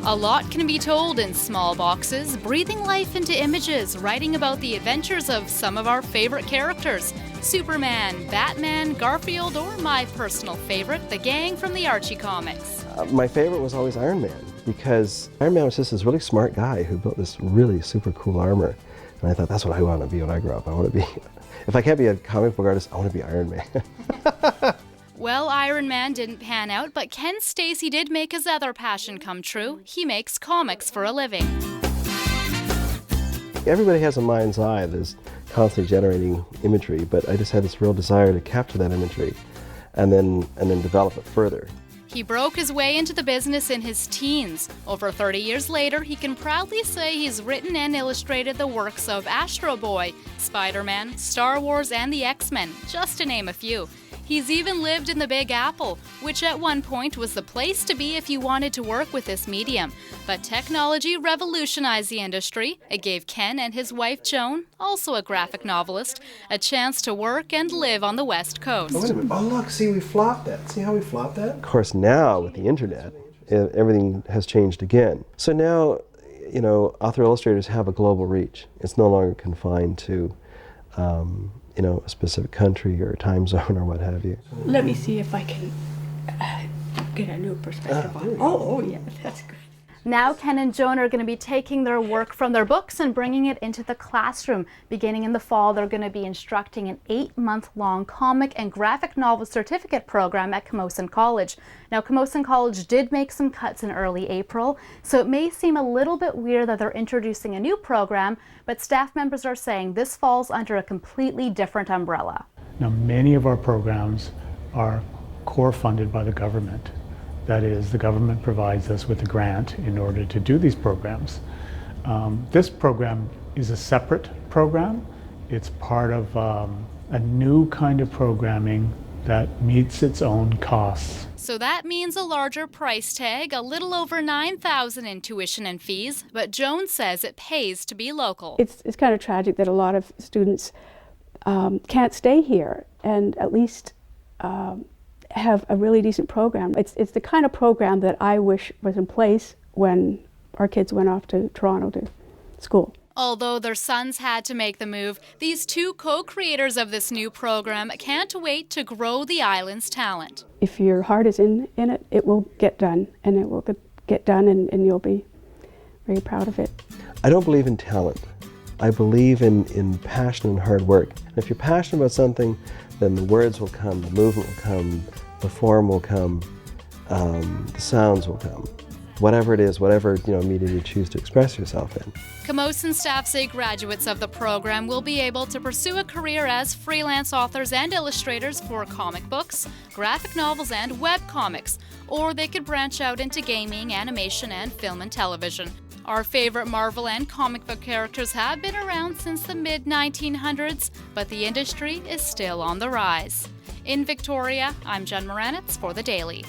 A lot can be told in small boxes, breathing life into images, writing about the adventures of some of our favorite characters. Superman, Batman, Garfield, or my personal favorite, the gang from the Archie comics. My favorite was always Iron Man, because Iron Man was just this really smart guy who built this really super cool armor. And I thought, that's what I want to be when I grow up. I want to be, if I can't be a comic book artist, I want to be Iron Man. Well, Iron Man didn't pan out, but Ken Stacy did make his other passion come true. He makes comics for a living. Everybody has a mind's eye that's constantly generating imagery, but I just had this real desire to capture that imagery and then develop it further. He broke his way into the business in his teens. Over 30 years later, he can proudly say he's written and illustrated the works of Astro Boy, Spider-Man, Star Wars, and the X-Men, just to name a few. He's even lived in the Big Apple, which at one point was the place to be if you wanted to work with this medium. But technology revolutionized the industry. It gave Ken and his wife Joan, also a graphic novelist, a chance to work and live on the West Coast. Oh, wait a minute. Oh, look, see, we flopped that. See how we flopped that? Of course, now with the internet, everything has changed again. So now, author-illustrators have a global reach. It's no longer confined to a specific country or time zone or what have you. Let me see if I can get a new perspective on it. Oh, yeah, that's good. Now Ken and Joan are going to be taking their work from their books and bringing it into the classroom. Beginning in the fall, they're going to be instructing an 8-month-long comic and graphic novel certificate program at Camosun College. Now, Camosun College did make some cuts in early April, so it may seem a little bit weird that they're introducing a new program, but staff members are saying this falls under a completely different umbrella. Now, many of our programs are core funded by the government. That is, the government provides us with a grant in order to do these programs. This program is a separate program. It's part of a new kind of programming that meets its own costs. So that means a larger price tag, a little over $9,000 in tuition and fees, but Joan says it pays to be local. It's kind of tragic that a lot of students can't stay here and at least have a really decent program. It's the kind of program that I wish was in place when our kids went off to Toronto to school. Although their sons had to make the move, these two co-creators of this new program can't wait to grow the island's talent. If your heart is in it, it will get done, and it will get done, and you'll be very proud of it. I don't believe in talent. I believe in passion and hard work. And if you're passionate about something, then the words will come, the movement will come, the form will come, the sounds will come. Whatever it is, whatever medium you choose to express yourself in. Camosun staff say graduates of the program will be able to pursue a career as freelance authors and illustrators for comic books, graphic novels, and web comics, or they could branch out into gaming, animation, and film and television. Our favorite Marvel and comic book characters have been around since the mid-1900s, but the industry is still on the rise. In Victoria, I'm Jen Muranetz for The Daily.